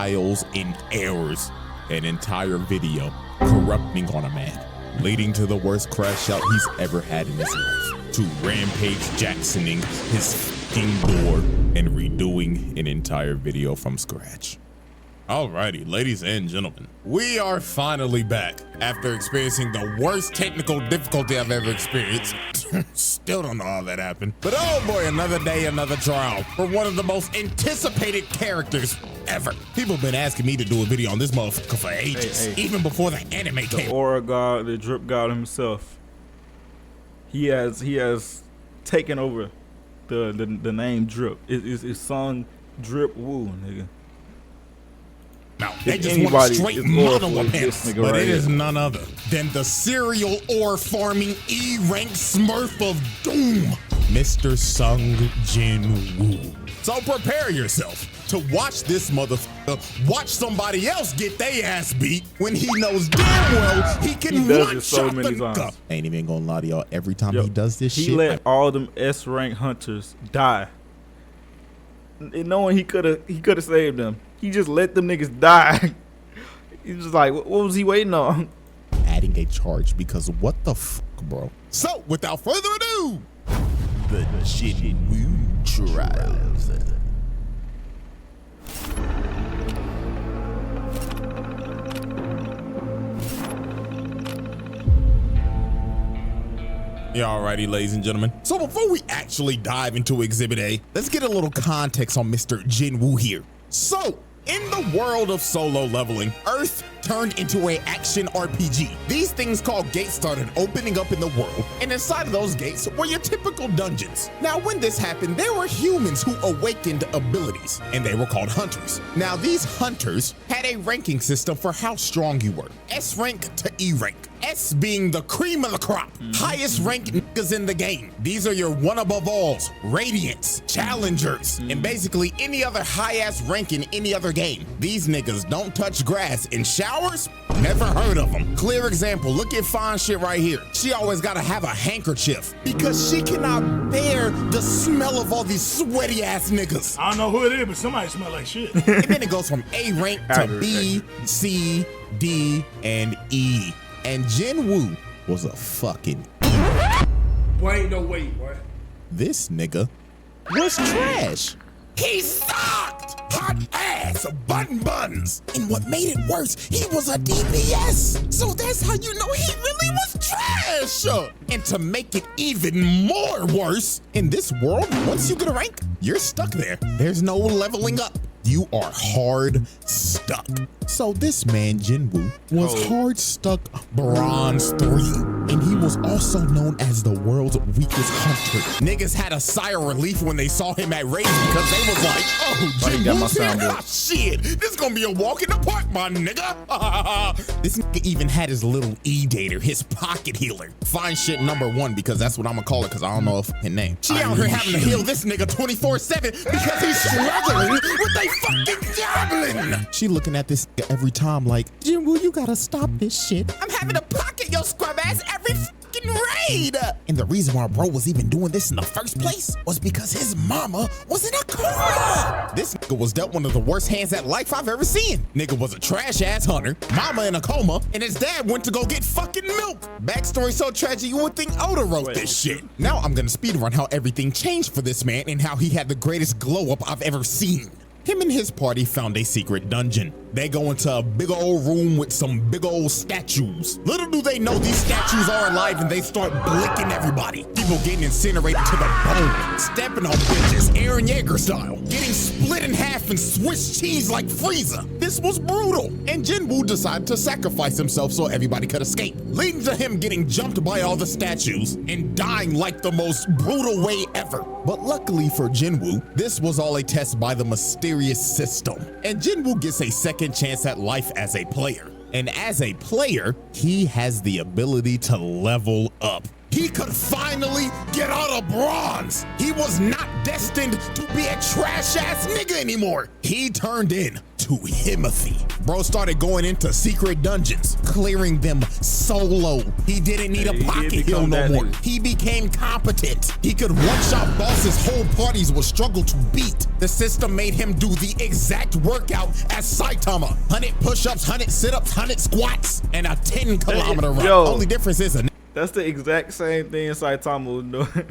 trials and errors, an entire video corrupting on a man, leading to the worst crash out he's ever had in his life, to Rampage Jacksoning his fucking door and redoing an entire video from scratch. Alrighty, ladies and gentlemen, we are finally back after experiencing the worst technical difficulty I've ever experienced. Still don't know how that happened. But oh boy, another day, another trial for one of the most anticipated characters ever. People have been asking me to do a video on this motherfucker for ages, even before the anime came. The aura god, the drip god himself. He has taken over the name Drip. It's Sungdripwoo, nigga. Now, they just want straight mono pants, but it is none other than the serial ore farming E-rank smurf of doom, Mr. Sungdripwoo. So prepare yourself to watch this motherfucker watch somebody else get their ass beat when he knows damn well he can one-shot the cup. Ain't even gonna lie to y'all, every time he does this shit, he let all them S-rank hunters die. And knowing he could have saved them. He just let them niggas die. He's just like, what was he waiting on? Adding a charge because what the fuck, bro? So, without further ado, the Jinwoo trials. Yeah, alrighty, ladies and gentlemen. So before we actually dive into Exhibit A, let's get a little context on Mr. Jinwoo here. So, in the world of solo leveling, Earth turned into an action RPG. These things called gates started opening up in the world, and inside of those gates were your typical dungeons. Now, when this happened, there were humans who awakened abilities, and they were called hunters. Now, these hunters had a ranking system for how strong you were. S rank to E rank. S being the cream of the crop, highest ranked niggas in the game. These are your one above alls, radiants, challengers, and basically any other high ass rank in any other game. These niggas don't touch grass in showers. Never heard of them. Clear example, look at fine shit right here. She always gotta have a handkerchief because she cannot bear the smell of all these sweaty ass niggas. I don't know who it is, but somebody smell like shit. And then it goes from A rank to B, C, D, and E. And Jinwoo was a fucking Boy, ain't no way, boy. This nigga was trash. He sucked! Hot ass, buns. And what made it worse, he was a DPS. So that's how you know he really was trash. And to make it even more worse, in this world, once you get a rank, you're stuck there. There's no leveling up. You are hard stuck. So this man, Jinwoo, was hard stuck bronze 3. And he was also known as the world's weakest hunter. Niggas had a sigh of relief when they saw him at raids because they was like, oh, Jinwoo's here. Ah, shit, this is gonna be a walk in the park, my nigga. This nigga even had his little E-dater, his pocket healer. Fine shit number 1 because that's what I'm gonna call it because I don't know a fucking name. She out here having to heal this nigga 24/7 because he's struggling with a fucking goblin. She looking at this every time like, Jinwoo, you gotta stop this shit. I'm having to pocket your scrub ass every fucking raid. And the reason why bro was even doing this in the first place was because his mama was in a coma. This nigga was dealt one of the worst hands at life I've ever seen. Nigga was a trash ass hunter, mama in a coma, and his dad went to go get fucking milk. Backstory so tragic you would think Oda wrote this shit. Now I'm gonna speedrun how everything changed for this man and how he had the greatest glow up I've ever seen. Him and his party found a secret dungeon. They go into a big old room with some big old statues. Little do they know these statues are alive and they start blicking everybody. People getting incinerated to the bone, stepping on bitches, Aaron Yeager style, getting split in half and Swiss cheese like Frieza. This was brutal, and Jinwoo decided to sacrifice himself so everybody could escape, leading to him getting jumped by all the statues and dying like the most brutal way ever. But luckily for Jinwoo, this was all a test by the mysterious system, and Jinwoo gets a second chance at life as a player. And as a player, he has the ability to level up. he could finally get out of bronze. He was not destined to be a trash-ass nigga anymore. He turned in to Himothy. Bro started going into secret dungeons, clearing them solo. He didn't need a pocket heal no more. He became competent. He could one-shot bosses whole parties would struggle to beat. The system made him do the exact workout as Saitama. 100 push-ups, 100 sit-ups, 100 squats, and a 10-kilometer run. Yo. Only difference is That's the exact same thing Saitama was doing.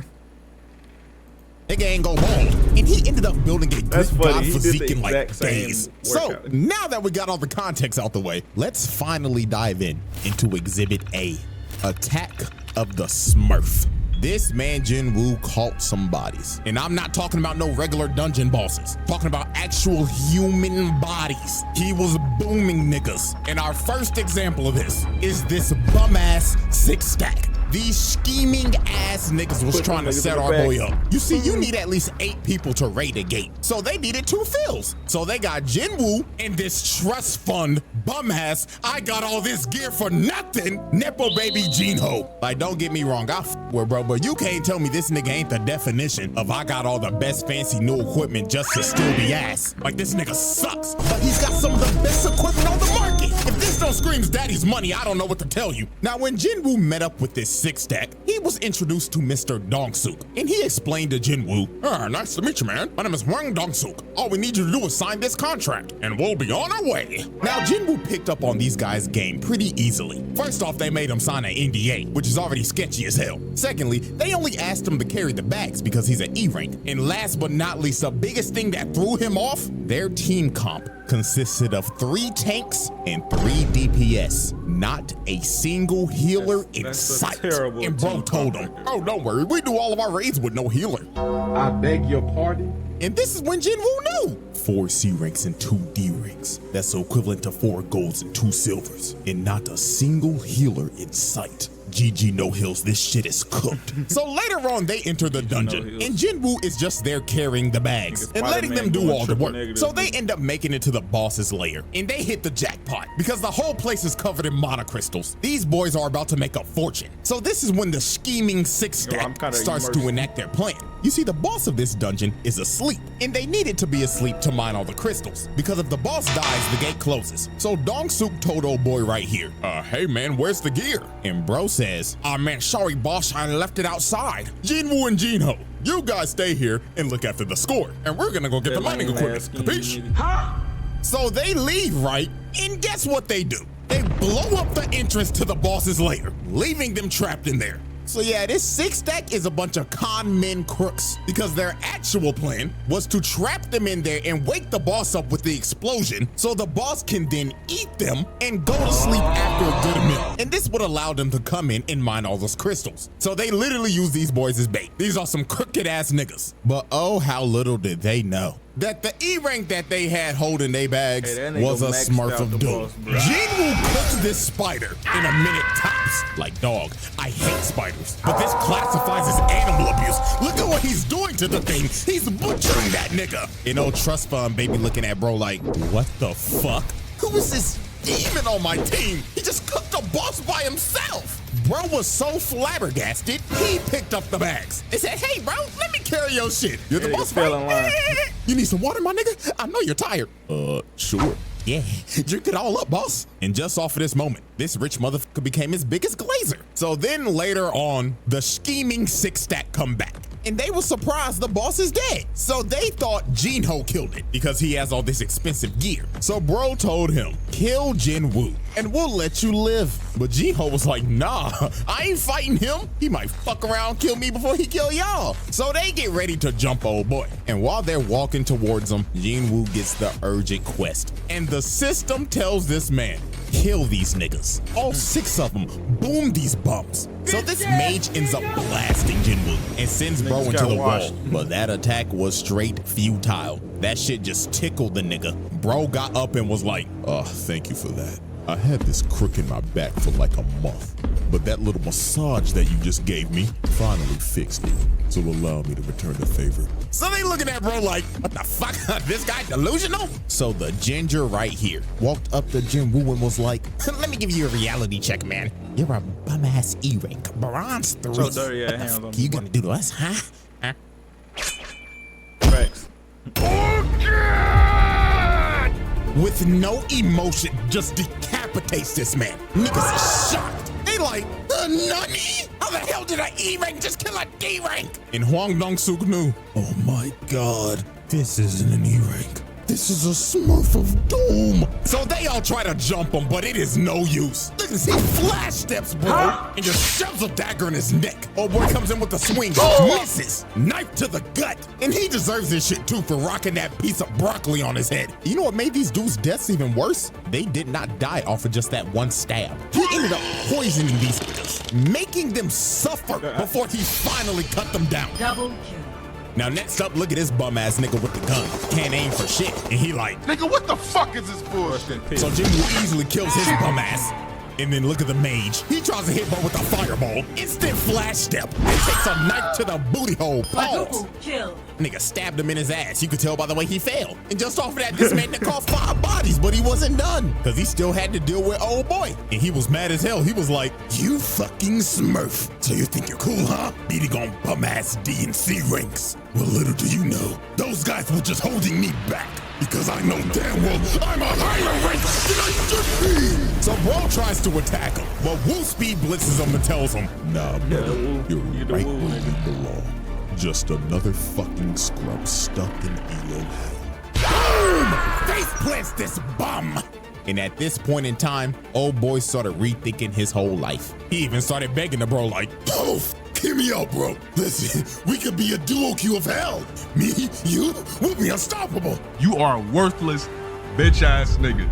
nigga ain't go bald, and he ended up building a That's good funny. god He did physique the in like exact same days. So workout. now that we got all the context out the way, let's finally dive into Exhibit A, Attack of the Smurf. This man Jinwoo caught some bodies, and I'm not talking about no regular dungeon bosses. I'm talking about actual human bodies. He was booming niggas, and our first example of this is this bum ass 6-stack. These scheming ass niggas was trying to set our boy up. You see, you need at least 8 people to raid a gate. So they needed 2 fills. So they got Jinwoo and this trust fund bum ass, I got all this gear for nothing, Nepo baby Jinho. Like, don't get me wrong, I f with bro, but you can't tell me this nigga ain't the definition of I got all the best fancy new equipment just to steal the ass. Like, this nigga sucks, but he's got some of the best equipment on the market. If this don't screams daddy's money, I don't know what to tell you. Now, when Jinwoo met up with this 6-stack, he was introduced to Mr. Dongsuk, and he explained to Jinwoo, nice to meet you, man. My name is Hwang Dongsuk. All we need you to do is sign this contract, and we'll be on our way. Now, Jinwoo picked up on these guys' game pretty easily. First off, they made him sign an NDA, which is already sketchy as hell. Secondly, they only asked him to carry the bags because he's an E rank. And last but not least, the biggest thing that threw him off, their team comp consisted of 3 tanks and 3 DPS. Not a single healer in sight. And bro told him, oh, don't worry, we do all of our raids with no healer. I beg your pardon? And this is when Jinwoo knew. 4 C ranks and 2 D ranks. That's equivalent to 4 golds and 2 silvers. And not a single healer in sight. GG no heals, this shit is cooked. So later on, they enter the dungeon, and Jinwoo is just there carrying the bags and letting them do all the work. So they end up making it to the boss's lair, and they hit the jackpot because the whole place is covered in monocrystals. These boys are about to make a fortune. So this is when the scheming 6-stack starts to enact their plan. You see, the boss of this dungeon is asleep, and they needed to be asleep to mine all the crystals, because if the boss dies, the gate closes. So Dongsuk told old boy right here, hey man, where's the gear? And bro says, man, sorry boss, I left it outside. Jinwoo and Jinho, you guys stay here and look after the score, and we're gonna go get the mining equipment, capiche? Huh? So they leave, right? And guess what they do? They blow up the entrance to the boss's lair, leaving them trapped in there. So yeah, this 6-stack is a bunch of con men crooks, because their actual plan was to trap them in there and wake the boss up with the explosion so the boss can then eat them and go to sleep after a good meal. And this would allow them to come in and mine all those crystals. So they literally use these boys as bait. These are some crooked ass niggas. But oh, how little did they know that the E rank that they had holding their bags was a Smurf of doom. Jinwoo cooked this spider in a minute tops. Like, dog, I hate spiders, but this classifies as animal abuse. Look at what he's doing to the thing. He's butchering that nigga. You know, trust fund baby looking at bro like, what the fuck? Who is this demon on my team? He just cooked a boss by himself. Bro was so flabbergasted, he picked up the bags. They said, hey bro, let me carry your shit. You're the boss, right? You need some water, my nigga? I know you're tired. Sure. Yeah, drink it all up, boss. And just off of this moment, this rich motherfucker became his biggest glazer. So then later on, the scheming 6-stack come back. And they were surprised the boss is dead. So they thought Jinho killed it because he has all this expensive gear. So bro told him, kill Jinwoo and we'll let you live. But Jinho was like, nah, I ain't fighting him. He might fuck around and kill me before he kill y'all. So they get ready to jump old boy. And while they're walking towards him, Jinwoo gets the urgent quest. And the system tells this man, kill these niggas. All 6 of them, boom these bums. So this mage ends up blasting Jinwoo and sends bro into the wall. But that attack was straight futile. That shit just tickled the nigga. Bro got up and was like, thank you for that. I had this crook in my back for like a month, but that little massage that you just gave me finally fixed it. So allow me to return the favor. So they looking at bro like, what the fuck? This guy delusional? So the ginger right here walked up to Jinwoo and was like, let me give you a reality check, man. You're a bum-ass E-rank, bronze 3. So dirty, yeah, What the hands fuck on you the gonna do to us, huh? Facts. With no emotion, just decapitates this man. Niggas is shocked. They like, nani? How the hell did an E-rank just kill a D-rank? And Hwang Dong-suk knew, oh my god, this isn't an E-rank. This is a Smurf of doom. So they all try to jump him, but it is no use. Look at this, he flash steps, bro, and just shoves a dagger in his neck. Oh boy comes in with a swing, misses, knife to the gut. And he deserves this shit too for rocking that piece of broccoli on his head. You know what made these dudes' deaths even worse? They did not die off of just that one stab. He ended up poisoning these niggas, making them suffer before he finally cut them down. Double kill. Now next up, look at this bum ass nigga with the gun. Can't aim for shit. And he like, Nigga, what the fuck is this bullshit? so Jinwoo easily kills his bum ass. And then look at the mage. He tries to hit bro with a fireball. Instant flash step. And takes a knife to the booty hole. Pause. Double kill. Nigga stabbed him in his ass. You could tell by the way he fell. And just off of that, this man caught 5 bodies, but he wasn't done. Cause he still had to deal with old boy. And he was mad as hell. He was like, you fucking smurf. So you think you're cool, huh? Beating on bum ass D and C ranks. Well, little do you know, those guys were just holding me back. Because I know damn well I'm a higher rank than I should be. So bro tries to attack him, but Woo speed blitzes him and tells him, nah, brother, you're right where you belong. Just another fucking scrub stuck in elo hell. Boom! Face plants this bum. And at this point in time, old boy started rethinking his whole life. He even started begging the bro like, oh, hear me out, bro. Listen, we could be a duo queue of hell. Me, you, we'll be unstoppable. You are a worthless, bitch-ass nigga.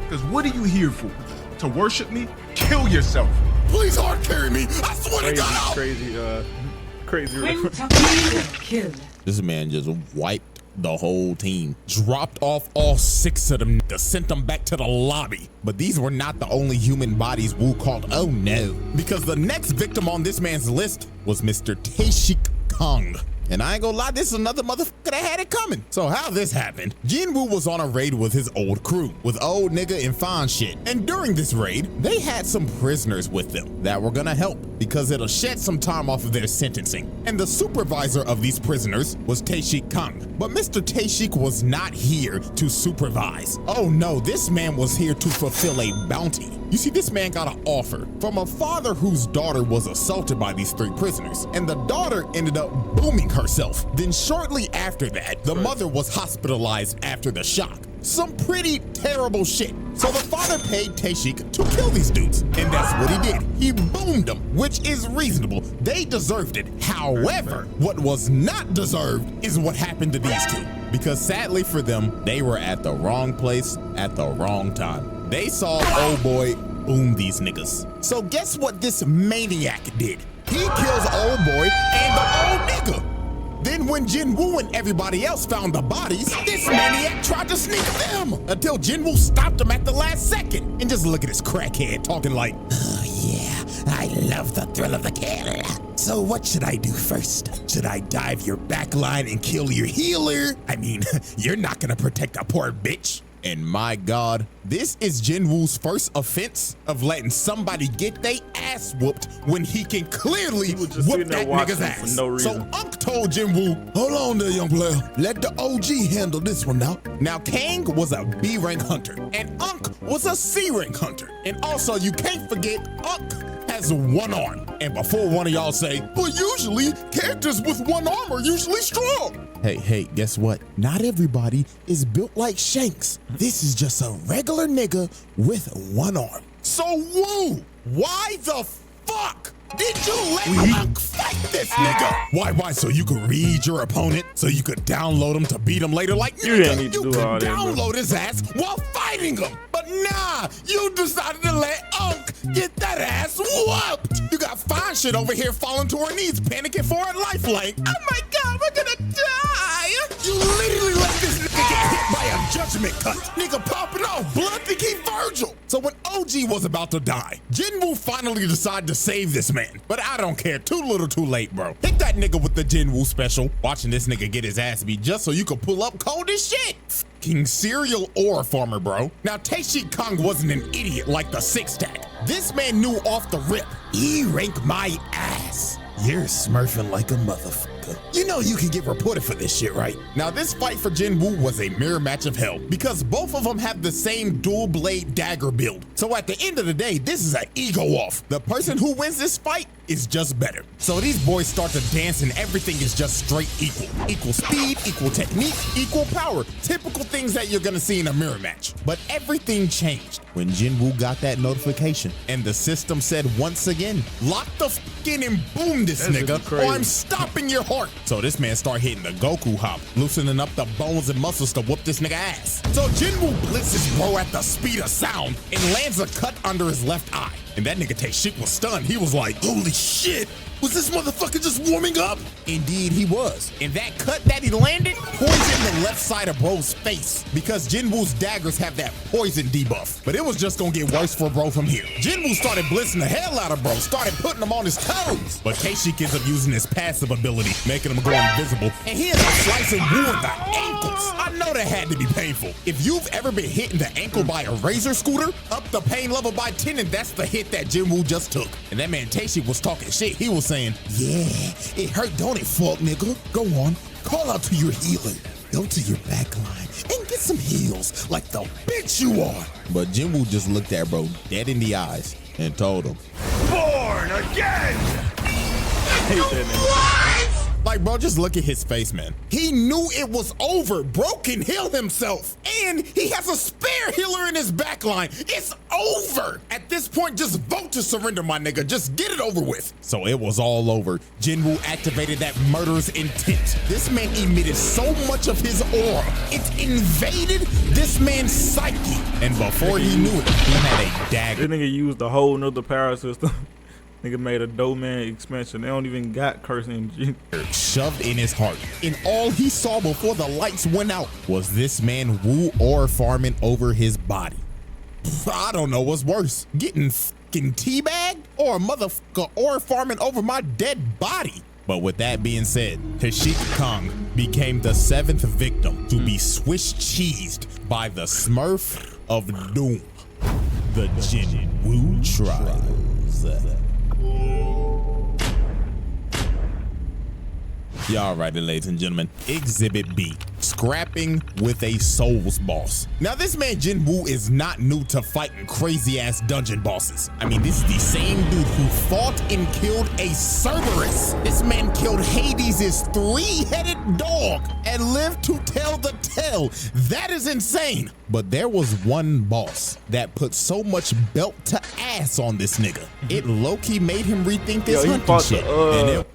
Cause what are you here for? To worship me? Kill yourself. Please hard carry me. I swear to God. Crazy. Kill. This man just wiped the whole team, dropped off all 6 of them, sent them back to the lobby. But these were not the only human bodies Wu called oh no, because the next victim on this man's list was Mr. Tae-shik Kang. And I ain't gonna lie, this is another motherfucker that had it coming. So how this happened, Jinwoo was on a raid with his old crew, with old nigga and fine shit. And during this raid, they had some prisoners with them that were gonna help because it'll shed some time off of their sentencing. And the supervisor of these prisoners was Tae-shik Kang. But Mr. Tae-shik was not here to supervise. Oh no, this man was here to fulfill a bounty. You see, this man got an offer from a father whose daughter was assaulted by these 3 prisoners, and the daughter ended up booming herself. Then shortly after that, the mother was hospitalized after the shock. Some pretty terrible shit. So the father paid Tae-shik to kill these dudes, and that's what he did. He boomed them, which is reasonable. They deserved it. However, what was not deserved is what happened to these 2. Because sadly for them, they were at the wrong place at the wrong time. They saw old boy boom these niggas. So guess what this maniac did? He kills old boy and the old nigga. Then when Jinwoo and everybody else found the bodies, this maniac tried to sneak them until Jinwoo stopped him at the last second. And just look at this crackhead talking like, oh yeah, I love the thrill of the kill. So what should I do first? Should I dive your backline and kill your healer? I mean, you're not gonna protect a poor bitch. And my God, this is Jinwoo's first offense of letting somebody get their ass whooped when he can clearly whoop that nigga's ass. No so Unk told Jinwoo, hold on there, young player. Let the OG handle this one now. Now, Kang was a B rank hunter, and Unk was a C rank hunter. And also, you can't forget, Unk has 1 arm. And before one of y'all say, but usually characters with 1 arm are usually strong. Hey, guess what? Not everybody is built like Shanks. This is just a regular nigga with 1 arm. So Woo, why the fuck did you let Unk fight this nigga? Why? So you could read your opponent, so you could download him to beat him later? Like, You nigga, didn't need to you do could all that, bro. download his ass while fighting him. But nah, you decided to let Unk get that ass whooped. You got fine shit over here falling to her knees, panicking for her lifeline. Oh my God, we're gonna die. You literally let this nigga get hit by a judgment cut. Nigga popping off, blood think he Virgil. So when OG was about to die, Jinwoo finally decided to save this man. But I don't care, too little too late, bro. Hit that nigga with the Jinwoo special. Watching this nigga get his ass beat just so you could pull up cold as shit. Fucking serial ore farmer, bro. Now Tae-Shi Kong wasn't an idiot like the six tag. This man knew off the rip, he ranked my ass. You're smurfing like a motherfucker. You know you can get reported for this shit, right? Now this fight for Jinwoo was a mirror match of hell because both of them have the same dual blade dagger build. So at the end of the day, this is an ego off. The person who wins this fight is just better. So these boys start to dance and everything is just straight equal. Equal speed, equal technique, equal power. Typical things that you're gonna see in a mirror match. But everything changed when Jinwoo got that notification and the system said once again, lock the f*** in and boom this nigga or I'm stopping your heart. So this man started hitting the Goku hop, loosening up the bones and muscles to whoop this nigga ass. So Jinwoo blitzes bro at the speed of sound and lands a cut under his left eye. And that nigga Tae-Shi was stunned. He was like, holy shit, was this motherfucker just warming up? Indeed he was. And that cut that he landed poisoned the left side of bro's face because Jinwoo's daggers have that poison debuff. But it was just gonna get worse for bro from here. Jinwoo started blitzing the hell out of bro, started putting him on his toes. But Tae-Shi ends up using his passive ability, making him go invisible. And he ends up slicing Woo in the ankles. I know that had to be painful. If you've ever been hit in the ankle by a razor scooter, up the pain level by 10, and that's the hit that Jinwoo just took. And that man Tae-Shi was talking shit. He was saying, yeah, it hurt, don't it, fuck nigga? Go on, call out to your healer. Go to your back line and get some heals like the bitch you are. But Jinwoo just looked at bro dead in the eyes and told him, born again! What? Like, bro, just look at his face, man. He knew it was over. Bro can heal himself. And he has a spare healer in his backline. It's over. At this point, just vote to surrender, my nigga. Just get it over with. So it was all over. Jinwoo activated that murderous intent. This man emitted so much of his aura. It invaded this man's psyche. And before he knew it, he had a dagger. This nigga used a whole nother power system. Nigga made a Doman expansion. They don't even got cursing shoved in his heart. And all he saw before the lights went out was this man Woo ore farming over his body. I don't know what's worse, getting fucking teabagged or a motherfucker ore farming over my dead body. But with that being said, Tae-Shi Kong became the 7th victim to be Swiss cheesed by the Smurf of Doom, the Jinwoo Trials. Y'all right, ladies and gentlemen. Exhibit B, scrapping with a Souls boss. Now this man Jinwoo is not new to fighting crazy ass dungeon bosses. I mean, this is the same dude who fought and killed a Cerberus. This man killed Hades' 3-headed dog and lived to tell the tale. That is insane. But there was one boss that put so much belt to ass on this nigga. It low-key made him rethink this hunting shit.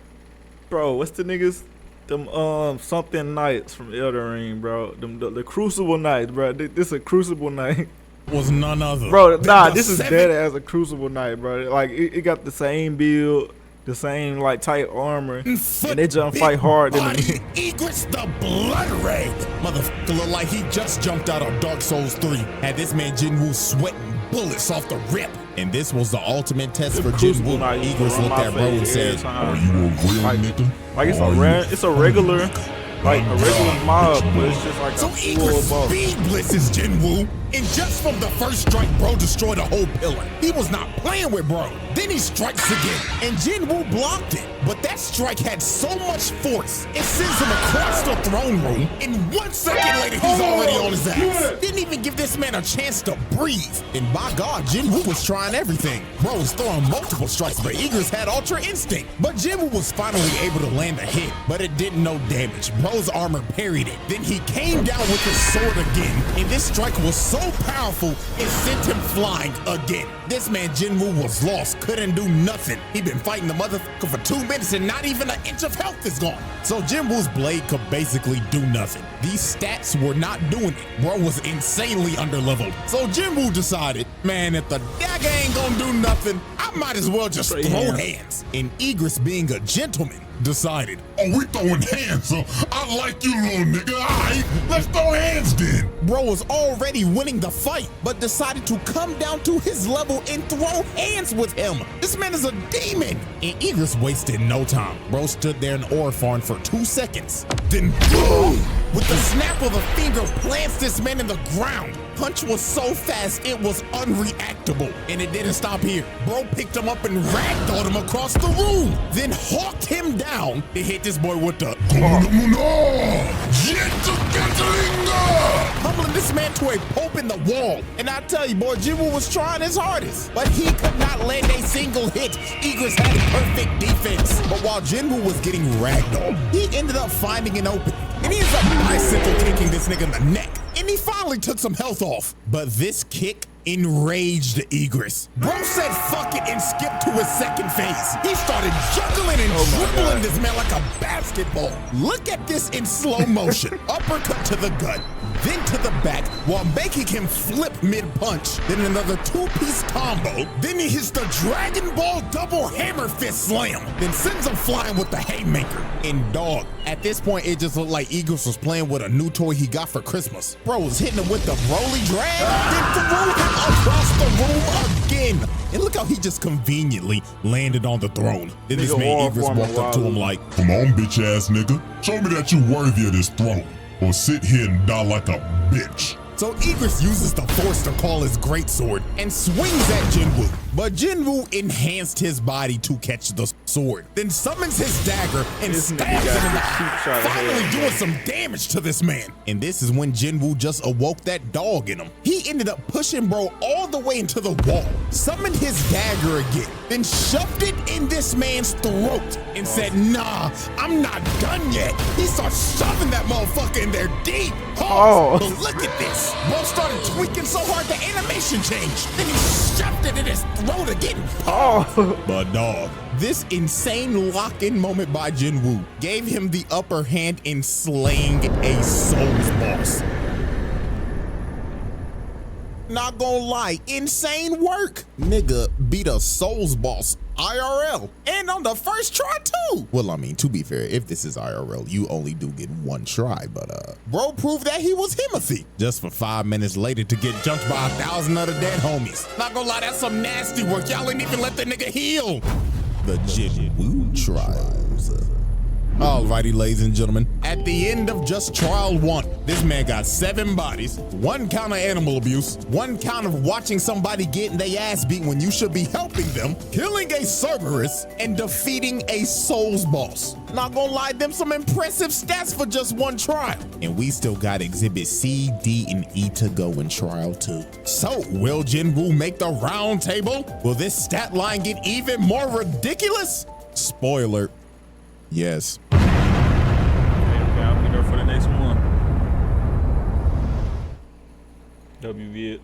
Bro, what's the niggas? Them something knights from Elden Ring, bro. Them the Crucible Knights, bro. This a Crucible Knight. Was none other. Bro, nah, this is dead as a Crucible Knight, bro. Like it got the same build, the same like tight armor, and they just fight hard. Egress the Blood Ray. Motherfucker look like he just jumped out of Dark Souls 3. Had this man Jinwoo sweating bullets off the rip. And this was the ultimate test for Jinwoo. Egress looked at bro and said, are you a real nigga? Like it's a regular mob, but it's just like so Egress speed blitzes Jinwoo, and just from the first strike, bro destroyed a whole pillar. He was not playing with bro. Then he strikes again, and Jinwoo blocked it. But that strike had so much force, it sends him across the throne room, and 1 second later, he's already on his ass. Didn't even give this man a chance to breathe. And by God, Jinwoo was trying everything. Bro was throwing multiple strikes, but Egress had Ultra Instinct. But Jinwoo was finally able to land a hit, but it did no damage. Bro's armor parried it. Then he came down with his sword again, and this strike was so powerful, it sent him flying again. This man Jinwoo was lost, couldn't do nothing. He'd been fighting the motherfucker for 2 minutes and not even an inch of health is gone. So Jinwoo's blade could basically do nothing. These stats were not doing it. Bro was insanely underleveled. So Jinwoo decided, man, if the dagger ain't gonna do nothing, I might as well just throw hands. And Egress, being a gentleman, decided, oh, we throwing hands, so I like you, little nigga. All right, let's throw hands then. Bro was already winning the fight, but decided to come down to his level and throw hands with him. This man is a demon. And Egress wasted no time. Bro stood there in Orphan for 2 seconds. Then boom! With the snap of a finger, plants this man in the ground. Punch was so fast, it was unreactable. And it didn't stop here. Bro picked him up and ragdolled him across the room. Then hawked him down to hit this boy with the humbling this man to a pope in the wall. And I tell you, boy, Jinwoo was trying his hardest, but he could not land a single hit. Egress had perfect defense. But while Jinwoo was getting ragdolled, he ended up finding an opening. And he ends up bicycle kicking this nigga in the neck. And he finally took some health off. But this kick enraged Egress. Bro said fuck it and skipped to his second phase. He started juggling and dribbling this man like a basketball. Look at this in slow motion. Uppercut to the gut, then to the back, while making him flip mid-punch. Then another two-piece combo. Then he hits the Dragon Ball double hammer fist slam. Then sends him flying with the haymaker. And dog, at this point, it just looked like Egress was playing with a new toy he got for Christmas. Bro was hitting him with the Broly drag, then threw him across the room again. And look how he just conveniently landed on the throne. Then this man Egress walked up to him like, come on, bitch ass nigga. Show me that you worthy of this throne, or sit here and die like a bitch. So Egress uses the force to call his greatsword and swings at Jinwoo. But Jinwoo enhanced his body to catch the sword, then summons his dagger and stabs him in the eye, finally doing some damage to this man. And this is when Jinwoo just awoke that dog in him. He ended up pushing bro all the way into the wall, summoned his dagger again, then shoved it in this man's throat and said, nah, I'm not done yet. He starts shoving that motherfucker in there deep. But look at this. Bro started tweaking so hard the animation changed. Then he shoved it in his throat again. But dog, this insane lock-in moment by Jinwoo gave him the upper hand in slaying a Souls boss. Not gonna lie, insane work. Nigga beat a Souls boss IRL and on the first try too. Well, I mean, to be fair, if this is IRL, you only do get one try, but bro proved that he was Himothy just for 5 minutes later to get jumped by 1,000 other dead homies. Not gonna lie, that's some nasty work. Y'all ain't even let the nigga heal. The Jinwoo trials. Alrighty, ladies and gentlemen, at the end of just trial 1, this man got 7 bodies, 1 count of animal abuse, 1 count of watching somebody getting their ass beat when you should be helping them, killing a Cerberus, and defeating a Souls boss. Not gonna lie, them some impressive stats for just 1 trial. And we still got exhibit C, D, and E to go in trial 2. So, will Jinwoo make the round table? Will this stat line get even more ridiculous? Spoiler. Yes. I'll be there for the next one. WV it.